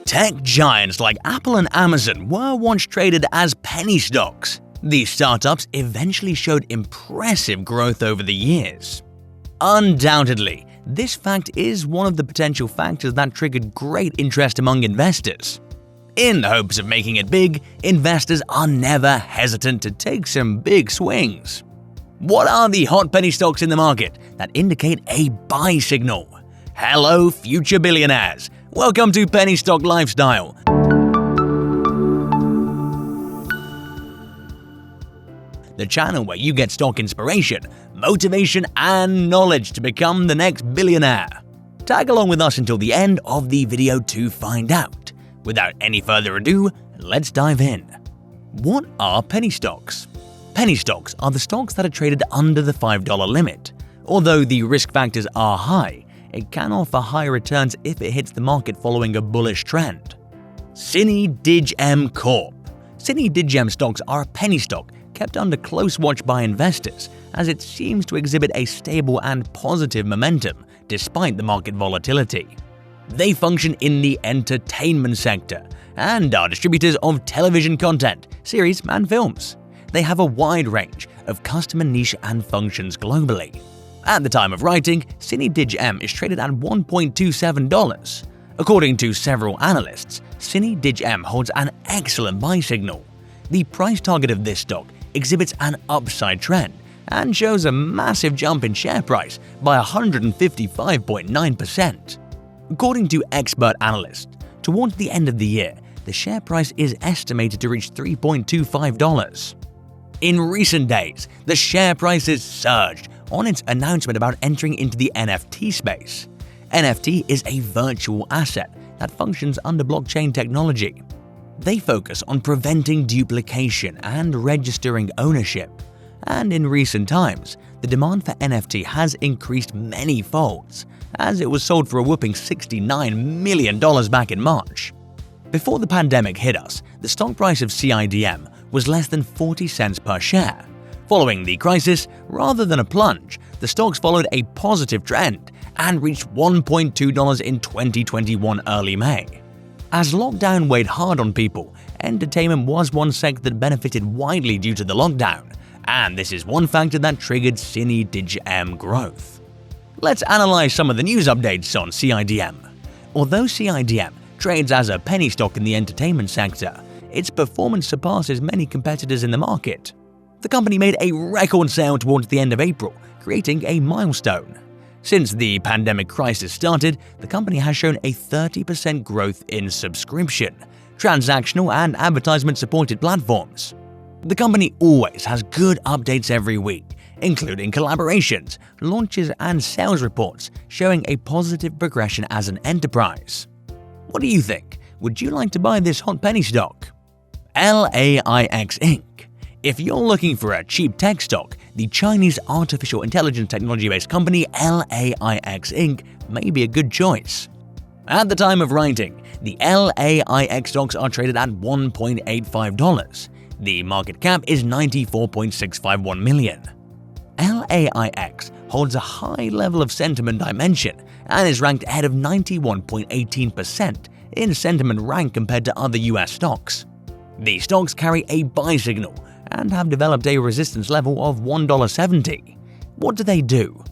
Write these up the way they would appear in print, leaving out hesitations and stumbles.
Tech giants like Apple and Amazon were once traded as penny stocks. These startups eventually showed impressive growth over the years. Undoubtedly, this fact is one of the potential factors that triggered great interest among investors. In the hopes of making it big, investors are never hesitant to take some big swings. What are the hot penny stocks in the market that indicate a buy signal? Hello, future billionaires! Welcome to Penny Stock Lifestyle. The channel where you get stock inspiration, motivation, and knowledge to become the next billionaire. Tag along with us until the end of the video to find out. Without any further ado, let's dive in. What are penny stocks? Penny stocks are the stocks that are traded under the $5 limit. Although the risk factors are high, it can offer higher returns if it hits the market following a bullish trend. Cine DigM Corp. Cine DigM stocks are a penny stock kept under close watch by investors, as it seems to exhibit a stable and positive momentum despite the market volatility. They function in the entertainment sector and are distributors of television content, series, and films. They have a wide range of customer niche and functions globally. At the time of writing, Cine DigM is traded at $1.27. According to several analysts, Cine DigM holds an excellent buy signal. The price target of this stock exhibits an upside trend and shows a massive jump in share price by 155.9%. According to expert analysts, towards the end of the year, the share price is estimated to reach $3.25. In recent days, the share price has surged on its announcement about entering into the NFT space. NFT is a virtual asset that functions under blockchain technology. They focus on preventing duplication and registering ownership. And in recent times, the demand for NFT has increased many folds, as it was sold for a whopping $69 million back in March. Before the pandemic hit us, the stock price of CIDM was less than 40 cents per share. Following the crisis, rather than a plunge, the stocks followed a positive trend and reached $1.2 in 2021 early May. As lockdown weighed hard on people, entertainment was one sector that benefited widely due to the lockdown, and this is one factor that triggered Cine DigM growth. Let's analyze some of the news updates on CIDM. Although CIDM trades as a penny stock in the entertainment sector, its performance surpasses many competitors in the market. The company made a record sale towards the end of April, creating a milestone. Since the pandemic crisis started, the company has shown a 30% growth in subscription, transactional, and advertisement-supported platforms. The company always has good updates every week, including collaborations, launches, and sales reports showing a positive progression as an enterprise. What do you think? Would you like to buy this hot penny stock? LAIX Inc. If you're looking for a cheap tech stock, the Chinese artificial intelligence technology-based company LAIX Inc. may be a good choice. At the time of writing, the LAIX stocks are traded at $1.85. The market cap is $94.651 million. LAIX holds a high level of sentiment dimension and is ranked ahead of 91.18% in sentiment rank compared to other US stocks. These stocks carry a buy signal and have developed a resistance level of $1.70. What do they do?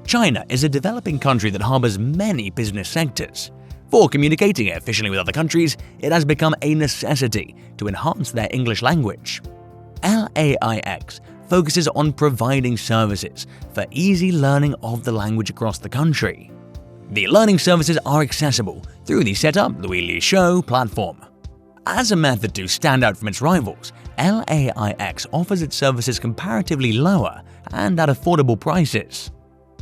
China is a developing country that harbors many business sectors. For communicating efficiently with other countries, it has become a necessity to enhance their English language. LAIX focuses on providing services for easy learning of the language across the country. The learning services are accessible through the Setup Louis Show platform. As a method to stand out from its rivals, LAIX offers its services comparatively lower and at affordable prices.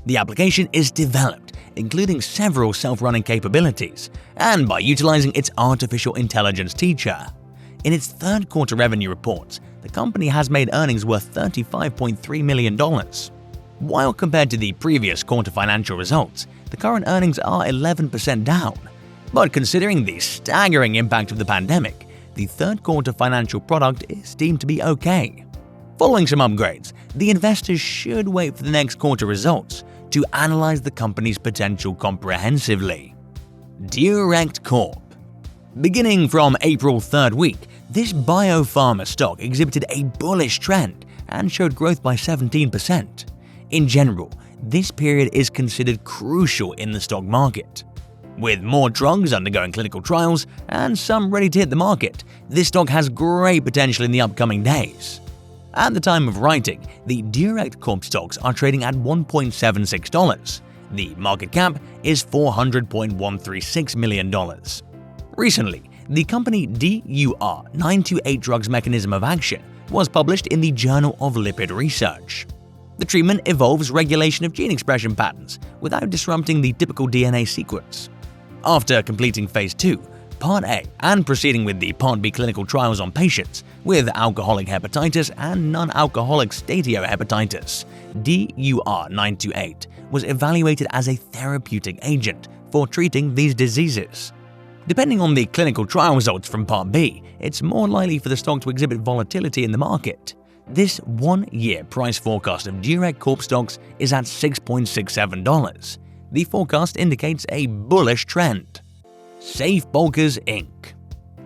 The application is developed, including several self-running capabilities, and by utilizing its artificial intelligence teacher. In its third quarter revenue reports, the company has made earnings worth $35.3 million. While compared to the previous quarter financial results, the current earnings are 11% down. But considering the staggering impact of the pandemic, the third quarter financial product is deemed to be okay. Following some upgrades, the investors should wait for the next quarter results to analyze the company's potential comprehensively. Direct Corp. Beginning from April 3rd week, this biopharma stock exhibited a bullish trend and showed growth by 17%. In general, this period is considered crucial in the stock market. With more drugs undergoing clinical trials and some ready to hit the market, this stock has great potential in the upcoming days. At the time of writing, the Direct Corp stocks are trading at $1.76. The market cap is $400.136 million. Recently, the company DUR-928 drug's mechanism of action was published in the Journal of Lipid Research. The treatment involves regulation of gene expression patterns without disrupting the typical DNA sequence. After completing Phase 2, Part A, and proceeding with the Part B clinical trials on patients with alcoholic hepatitis and non-alcoholic steatohepatitis, DUR-928 was evaluated as a therapeutic agent for treating these diseases. Depending on the clinical trial results from Part B, it's more likely for the stock to exhibit volatility in the market. This one-year price forecast of Direct Corp stocks is at $6.67. The forecast indicates a bullish trend. Safe Bulkers Inc.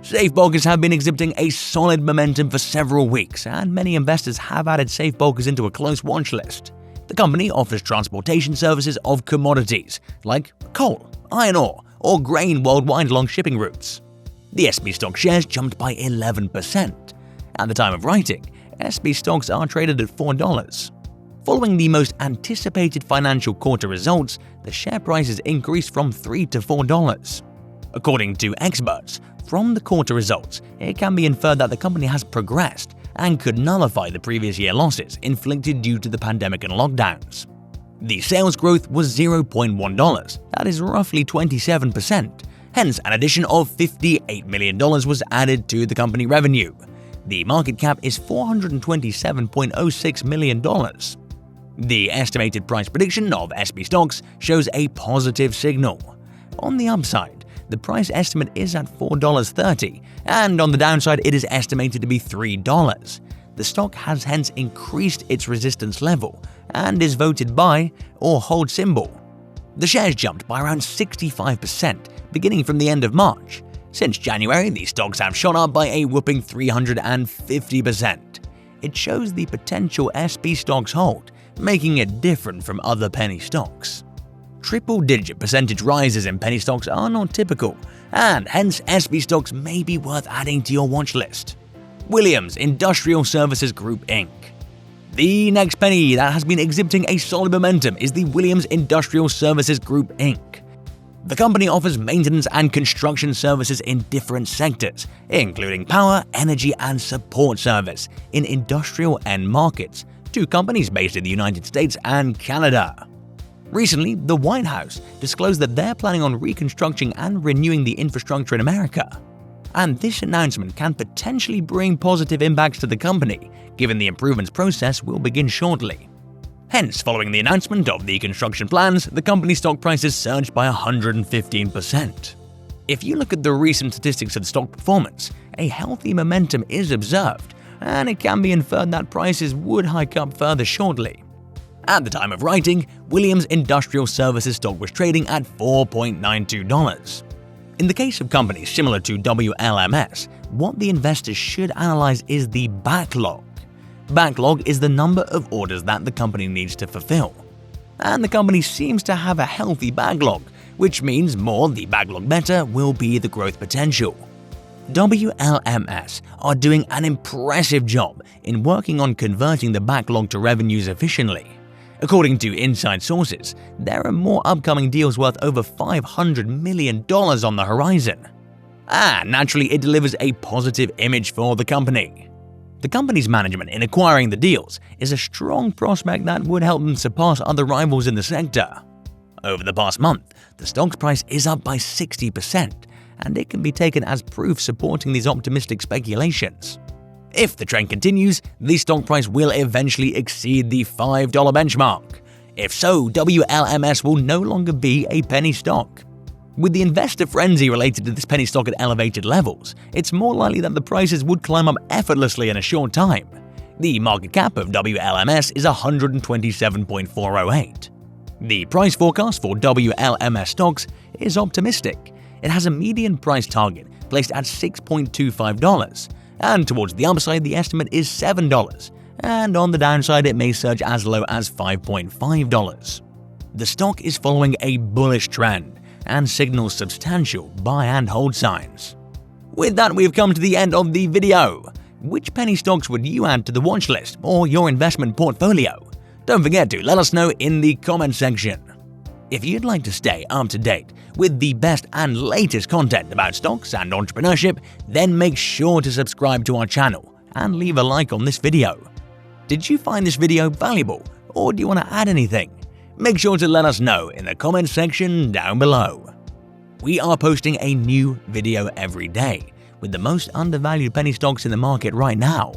Safe Bulkers have been exhibiting a solid momentum for several weeks, and many investors have added Safe Bulkers into a close watch list. The company offers transportation services of commodities like coal, iron ore, or grain worldwide along shipping routes. The SB stock shares jumped by 11%. At the time of writing, SB stocks are traded at $4. Following the most anticipated financial quarter results, the share price has increased from $3 to $4. According to experts, from the quarter results, it can be inferred that the company has progressed and could nullify the previous year losses inflicted due to the pandemic and lockdowns. The sales growth was $0.1, that is roughly 27%, hence an addition of $58 million was added to the company revenue. The market cap is $427.06 million. The estimated price prediction of SB stocks shows a positive signal. On the upside, the price estimate is at $4.30, and on the downside it is estimated to be $3. The stock has hence increased its resistance level and is voted buy or hold symbol. The shares jumped by around 65% beginning from the end of March. Since January, these stocks have shot up by a whopping 350%. It shows the potential SB stocks hold, making it different from other penny stocks. Triple-digit percentage rises in penny stocks are not typical, and hence SB stocks may be worth adding to your watch list. Williams Industrial Services Group Inc. The next penny that has been exhibiting a solid momentum is the Williams Industrial Services Group Inc. The company offers maintenance and construction services in different sectors, including power, energy, and support service in industrial end markets to companies based in the United States and Canada. Recently, the White House disclosed that they're planning on reconstructing and renewing the infrastructure in America. And this announcement can potentially bring positive impacts to the company, given the improvements process will begin shortly. Hence, following the announcement of the construction plans, the company stock prices surged by 115%. If you look at the recent statistics of the stock performance, a healthy momentum is observed, and it can be inferred that prices would hike up further shortly. At the time of writing, Williams Industrial Services stock was trading at $4.92. In the case of companies similar to WLMS, what the investors should analyze is the backlog. Backlog is the number of orders that the company needs to fulfill. And the company seems to have a healthy backlog, which means more the backlog better will be the growth potential. WLMS are doing an impressive job in working on converting the backlog to revenues efficiently. According to inside sources, there are more upcoming deals worth over $500 million on the horizon. And naturally, it delivers a positive image for the company. The company's management in acquiring the deals is a strong prospect that would help them surpass other rivals in the sector. Over the past month, the stock's price is up by 60%, and it can be taken as proof supporting these optimistic speculations. If the trend continues, the stock price will eventually exceed the $5 benchmark. If so, WLMS will no longer be a penny stock. With the investor frenzy related to this penny stock at elevated levels, it's more likely that the prices would climb up effortlessly in a short time. The market cap of WLMS is $127.408. The price forecast for WLMS stocks is optimistic. it has a median price target placed at $6.25, and towards the upside the estimate is $7, and on the downside it may surge as low as $5.5. The stock is following a bullish trend and signals substantial buy and hold signs. With that, we've come to the end of the video. Which penny stocks would you add to the watch list or your investment portfolio? Don't forget to let us know in the comment section. If you'd like to stay up to date with the best and latest content about stocks and entrepreneurship, then make sure to subscribe to our channel and leave a like on this video. Did you find this video valuable, or do you want to add anything? Make sure to let us know in the comment section down below. We are posting a new video every day with the most undervalued penny stocks in the market right now.